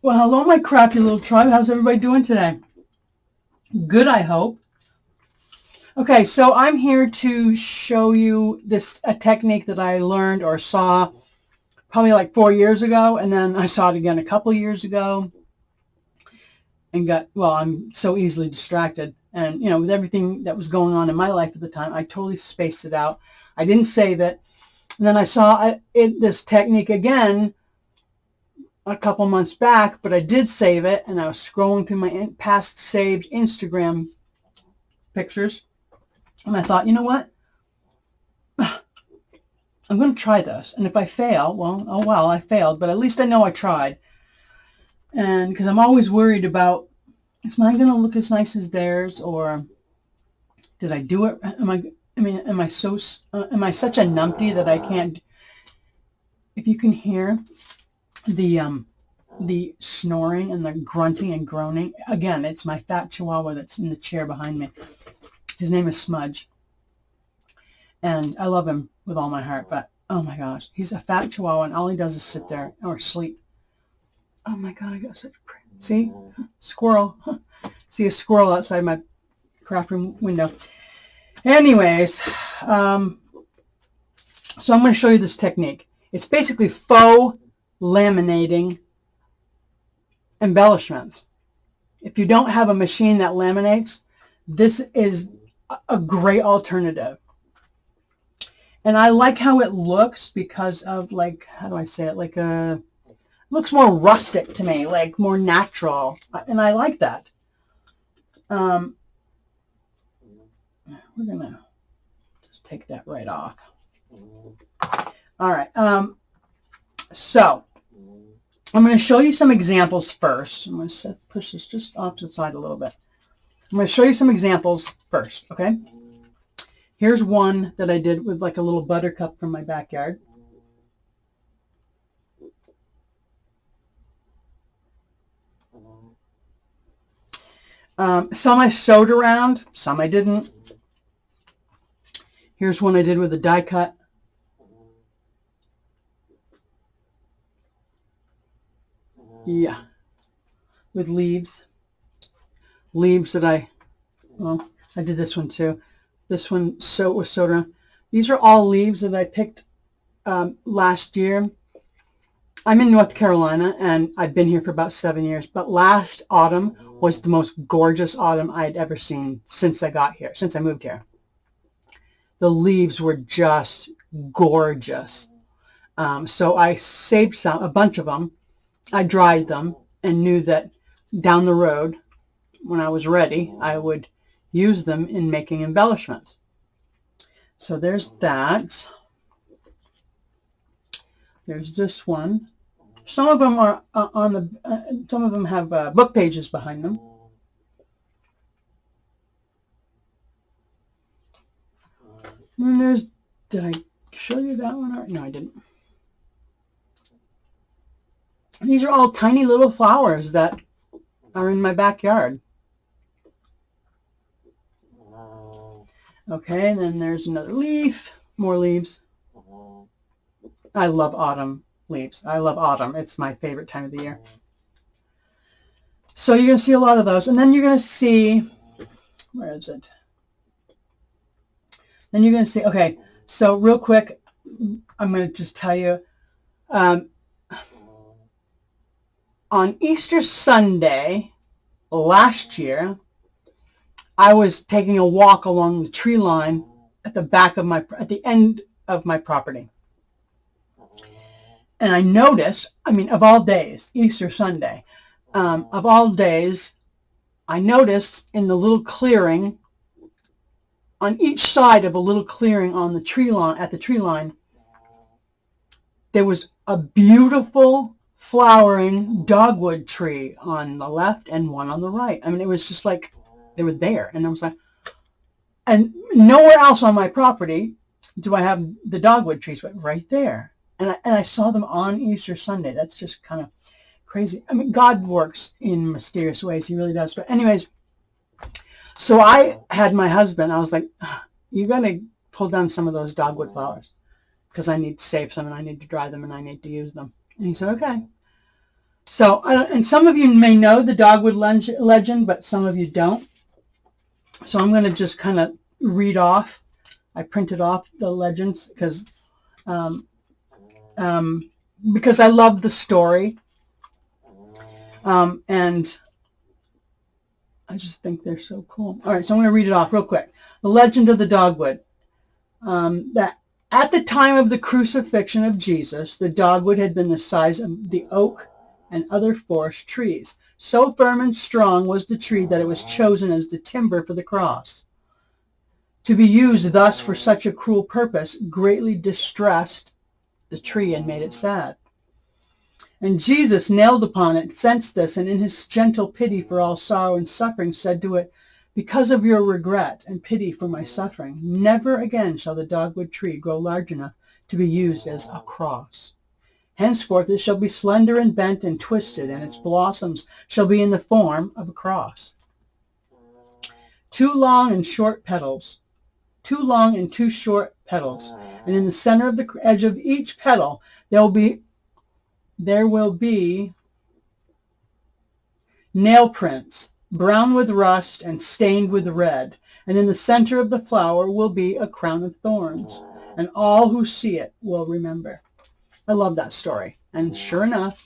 Well, hello, my crafty little tribe. How's everybody doing today? Good, I hope. Okay, so I'm here to show you a technique that I learned or saw probably like 4 years ago, and then I saw it again a couple years ago, and I'm so easily distracted. And, with everything that was going on in my life at the time, I totally spaced it out. I didn't save it. And then I saw this technique again a couple months back, but I did save it, and I was scrolling through my past saved Instagram pictures, and I thought, you know what? I'm going to try this, and if I fail, well, oh well, I failed, but at least I know I tried. And because I'm always worried about, is mine going to look as nice as theirs, or did I do it? Am I such a numpty that I can't? If you can hear the snoring and the grunting and groaning, again, it's my fat chihuahua that's in the chair behind me. His name is Smudge, and I love him with all my heart, but oh my gosh, he's a fat chihuahua, and all he does is sit there or sleep. Oh my God, I got such a see squirrel. See a squirrel outside my craft room window. Anyways, so I'm going to show you this technique. It's basically faux laminating embellishments. If you don't have a machine that laminates, this is a great alternative. And I like how it looks because of, like, how do I say it? It looks more rustic to me, like more natural. And I like that. We're going to just take that right off. All right. So I'm going to show you some examples first. I'm going to push this just off to the side a little bit. I'm going to show you some examples first, okay? Here's one that I did with like a little buttercup from my backyard. Some I sewed around, some I didn't. Here's one I did with a die cut. Yeah, with leaves. Leaves that I did this one too. This one was sewed around. These are all leaves that I picked last year. I'm in North Carolina, and I've been here for about 7 years. But last autumn was the most gorgeous autumn I'd ever seen since I got here, since I moved here. The leaves were just gorgeous. So I saved a bunch of them. I dried them and knew that down the road, when I was ready, I would use them in making embellishments. So there's that. There's this one. Some of them are some of them have book pages behind them. And then did I show you that one? No, I didn't. These are all tiny little flowers that are in my backyard. Okay, and then there's another leaf, more leaves. I love autumn leaves. I love autumn. It's my favorite time of the year. So you're going to see a lot of those. And then you're going to see, where is it? Then you're going to see, okay, so real quick, I'm going to just tell you, on Easter Sunday last year, I was taking a walk along the tree line at the end of my property. And I noticed, of all days, Easter Sunday, of all days, I noticed in the little clearing, on each side of a little clearing on the tree line, at the tree line, there was a beautiful flowering dogwood tree on the left and one on the right. It was just like they were there. And I was like, and nowhere else on my property do I have the dogwood trees, but right there. And I saw them on Easter Sunday. That's just kind of crazy. God works in mysterious ways. He really does. But anyways, so I had my husband, I was like, you got to pull down some of those dogwood flowers because I need to save some and I need to dry them and I need to use them. And he said, okay. So, and some of you may know the dogwood legend, but some of you don't. So I'm going to just kind of read off. I printed off the legends because I love the story. And I just think they're so cool. All right, so I'm going to read it off real quick. The legend of the dogwood. That at the time of the crucifixion of Jesus, the dogwood had been the size of the oak and other forest trees. So firm and strong was the tree that it was chosen as the timber for the cross. To be used thus for such a cruel purpose greatly distressed the tree and made it sad. And Jesus, nailed upon it, sensed this, and in his gentle pity for all sorrow and suffering, said to it, because of your regret and pity for my suffering, never again shall the dogwood tree grow large enough to be used as a cross. Henceforth it shall be slender and bent and twisted, and its blossoms shall be in the form of a cross. Two long and short petals, two long and two short petals, and in the center of the edge of each petal there will be nail prints, brown with rust and stained with red, and in the center of the flower will be a crown of thorns, and all who see it will remember. I love that story. And sure enough,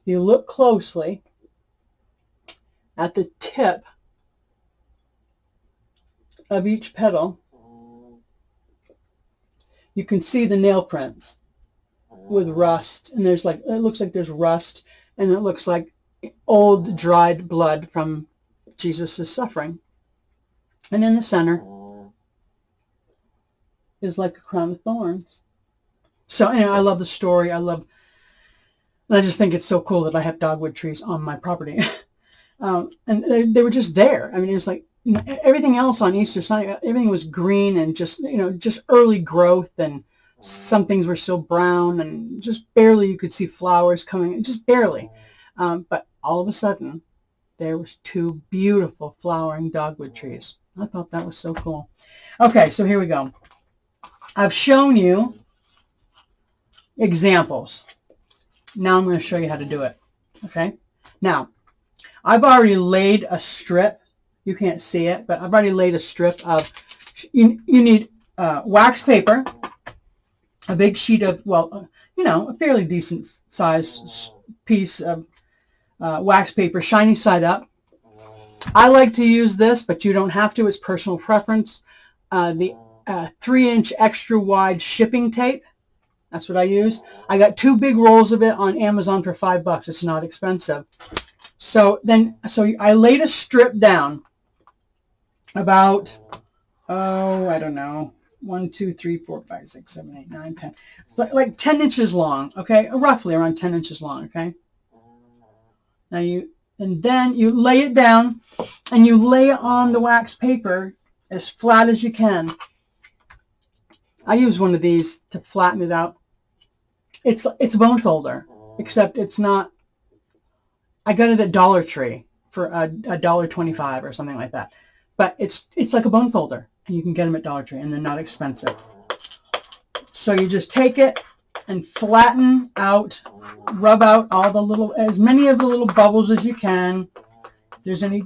if you look closely at the tip of each petal, you can see the nail prints with rust, and it looks like there's rust, and it looks like old dried blood from Jesus' suffering. And in the center is like a crown of thorns. So anyway, I love the story. And I just think it's so cool that I have dogwood trees on my property. And they were just there. I mean, it was like, everything else on Easter Sunday, everything was green and just early growth, and some things were still brown, and just barely you could see flowers coming, just barely. But all of a sudden, there was two beautiful flowering dogwood trees. I thought that was so cool. Okay, so here we go. I've shown you examples. Now I'm going to show you how to do it. Okay? Now, I've already laid a strip. You can't see it, but I've already laid a strip of, you need wax paper, a big sheet of, a fairly decent size piece of wax paper, shiny side up. I like to use this, but you don't have to. It's personal preference. The 3-inch extra wide shipping tape. That's what I use. I got 2 big rolls of it on Amazon for $5. It's not expensive. So I laid a strip down about, I don't know, 1, 2, 3, 4, 5, 6, 7, 8, 9, 10. It's like 10 inches long, okay? Roughly around 10 inches long, okay? Now then you lay it down, and you lay it on the wax paper as flat as you can. I use one of these to flatten it out. It's a bone folder, except it's not. I got it at Dollar Tree for $1.25 or something like that. But it's like a bone folder, and you can get them at Dollar Tree, and they're not expensive. So you just take it and flatten out, rub out as many of the little bubbles as you can. If there's any,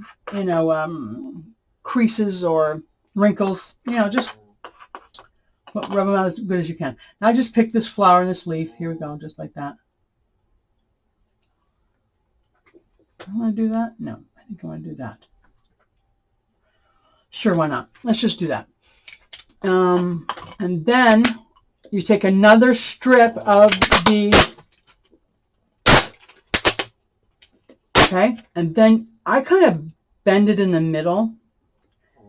creases or wrinkles, just rub them out as good as you can. Now I just pick this flower and this leaf. Here we go, just like that. I want to do that? No, I think I want to do that. Sure, why not? Let's just do that. And then you take another strip of okay, and then I kind of bend it in the middle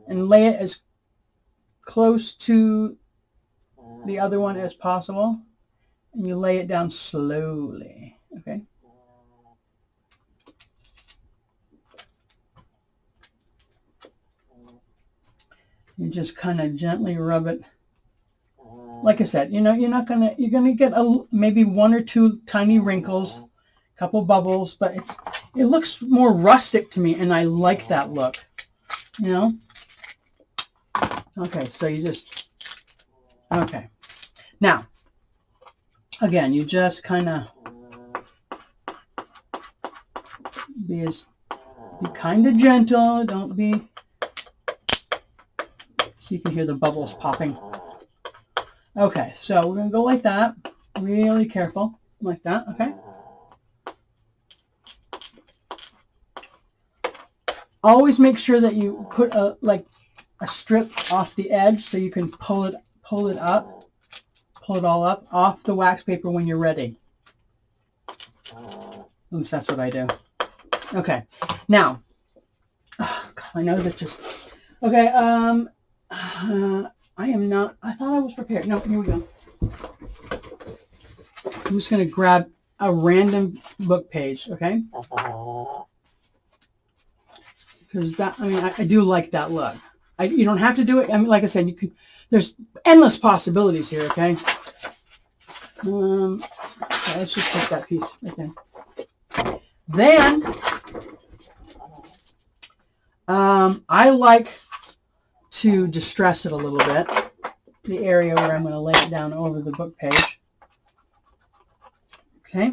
and lay it as close to the other one as possible, and you lay it down slowly, okay? You just kind of gently rub it. Like I said, you're going to get maybe 1 or 2 tiny wrinkles, a couple bubbles, but it looks more rustic to me, and I like that look, Okay, so okay. Now, again, you just kind of be kind of gentle. Don't be, so you can hear the bubbles popping. Okay, so we're going to go like that. Really careful. Like that, okay? Always make sure that you put a strip off the edge so you can pull it up, pull it all up off the wax paper when you're ready. At least that's what I do. Okay, now, oh God, my nose is just, okay, I am not, I thought I was prepared. No, here we go. I'm just going to grab a random book page, okay? Because that, I mean, I do like that look. You don't have to do it. I mean, like I said, you can. There's endless possibilities here, okay? Okay, let's just take that piece right there. Then, I like to distress it a little bit, the area where I'm going to lay it down over the book page. Okay.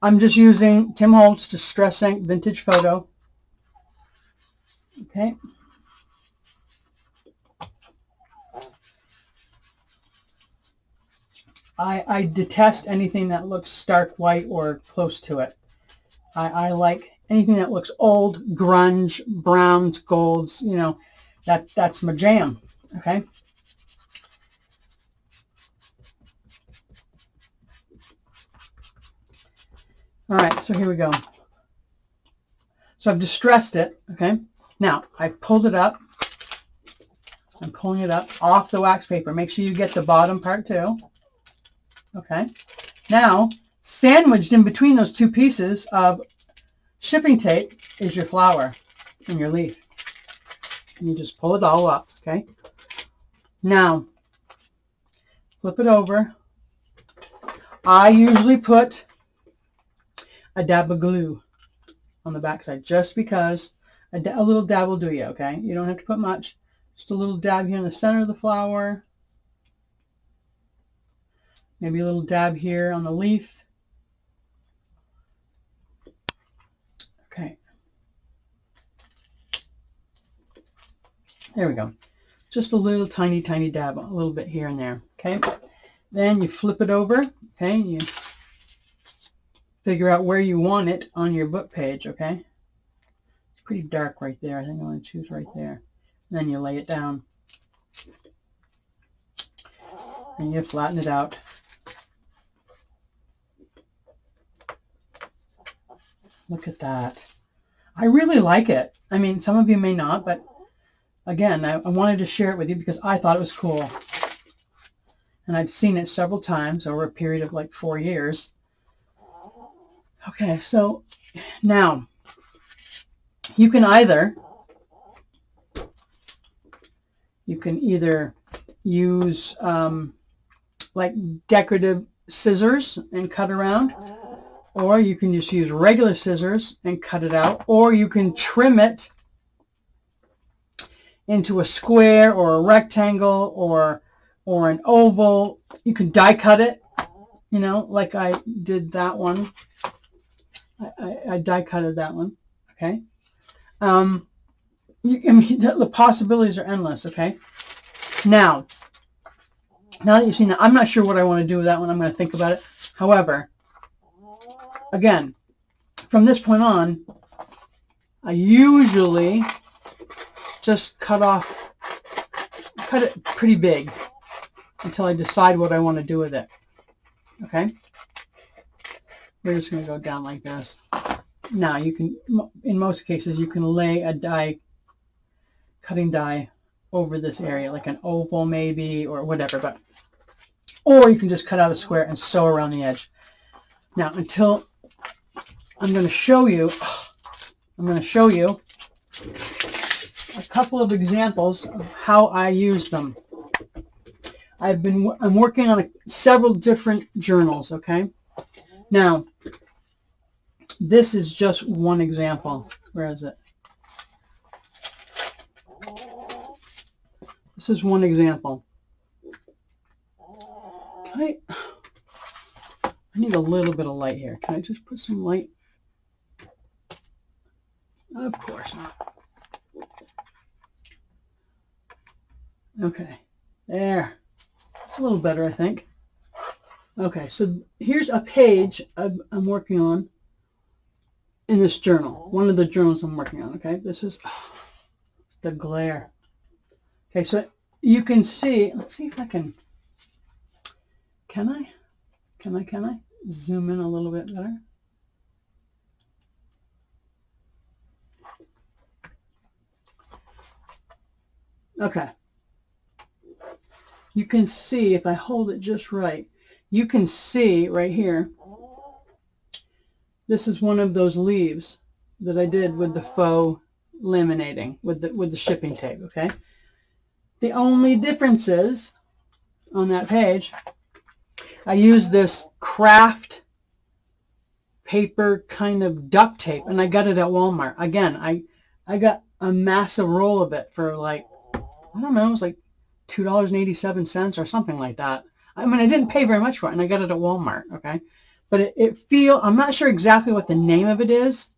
I'm just using Tim Holtz Distress Ink Vintage Photo. Okay. I detest anything that looks stark white or close to it. I like anything that looks old, grunge, browns, golds, you know, that's my jam. Okay. All right, so here we go. So I've distressed it, okay? Now, I've pulled it up. I'm pulling it up off the wax paper. Make sure you get the bottom part too. Okay. Now, sandwiched in between those two pieces of shipping tape is your flower and your leaf. And you just pull it all up, okay? Now, flip it over. I usually put a dab of glue on the back side just because a little dab will do you, okay? You don't have to put much. Just a little dab here in the center of the flower. Maybe a little dab here on the leaf. Okay. There we go. Just a little tiny dab, a little bit here and there, okay? Then you flip it over, okay? You figure out where you want it on your book page, okay? It's pretty dark right there. I think I want to choose right there. And then you lay it down. And you flatten it out. Look at that. I really like it. I mean, some of you may not, but again, I wanted to share it with you because I thought it was cool. And I'd seen it several times over a period of like 4 years. Okay, so now you can either use like decorative scissors and cut around, or you can just use regular scissors and cut it out, or you can trim it into a square or a rectangle or an oval. You can die cut it, you know, like I did that one. I die cutted that one, okay? I mean, the possibilities are endless, okay? Now that you've seen that, I'm not sure what I want to do with that one. I'm going to think about it. However, again, from this point on, I usually just cut it pretty big until I decide what I want to do with it, okay? We're just going to go down like this. Now, you can, in most cases, you can lay a cutting die over this area, like an oval maybe, or whatever, or you can just cut out a square and sew around the edge. Now, I'm going to show you a couple of examples of how I use them. I'm working on several different journals, okay? Now, this is just one example. Where is it? This is one example. I I need a little bit of light here. Can I just put some light? Of course not. Okay, there. It's a little better, I think. Okay, so here's a page I'm working on in this journal. One of the journals I'm working on, okay? This is the glare. Okay, so you can see, let's see if I can I zoom in a little bit better? Okay. You can see, if I hold it just right, you can see right here, this is one of those leaves that I did with the faux laminating, with the shipping tape, okay? The only difference is, on that page, I used this craft paper kind of duct tape, and I got it at Walmart. Again, I got a massive roll of it for like, I don't know, it was like $2.87 or something like that. I mean, I didn't pay very much for it, and I got it at Walmart, okay? But I'm not sure exactly what the name of it is,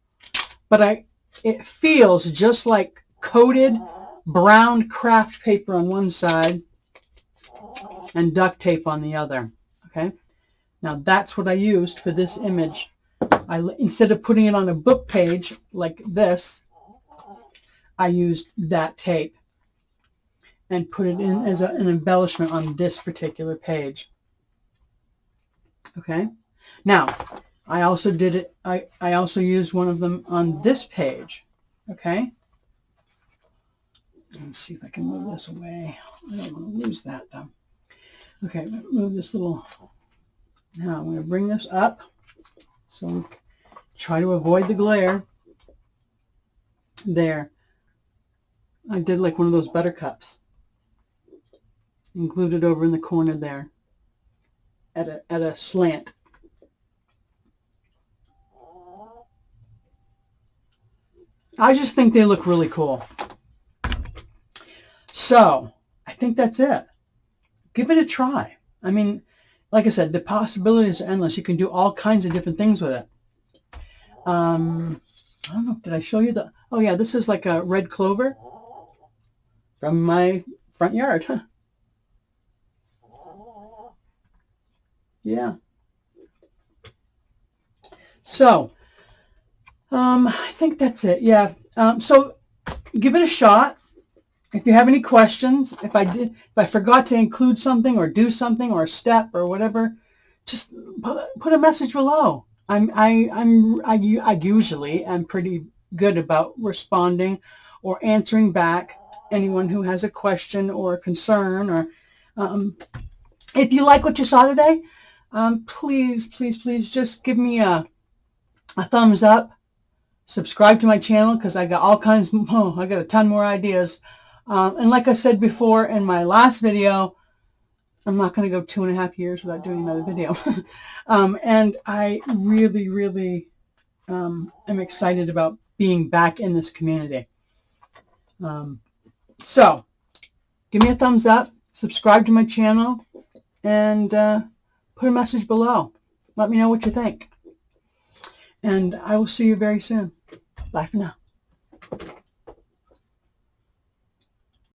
but it feels just like coated brown craft paper on one side and duct tape on the other, okay? Now that's what I used for this image. Instead of putting it on a book page like this, I used that tape and put it in as an embellishment on this particular page. Okay. Now, I also did it. I also used one of them on this page. Okay. Let's see if I can move this away. I don't want to lose that though. Okay, move this little. Now I'm going to bring this up. So try to avoid the glare. There. I did like one of those buttercups and glued it over in the corner there at a slant. I just think they look really cool. So I think that's it. Give it a try. I mean, like I said, the possibilities are endless. You can do all kinds of different things with it. I don't know, did I show you the, oh yeah, this is like a red clover from my front yard. Yeah. So, I think that's it. Yeah. So give it a shot. If you have any questions, if I forgot to include something or do something or a step or whatever, just put a message below. I usually am pretty good about responding or answering back anyone who has a question or a concern, or if you like what you saw today, please just give me a thumbs up. Subscribe to my channel because I got all kinds. I got a ton more ideas. And like I said before in my last video, I'm not going to go 2.5 years without doing another video. And I really am excited about being back in this community. So give me a thumbs up, subscribe to my channel, and put a message below. Let me know what you think. And I will see you very soon. Bye for now.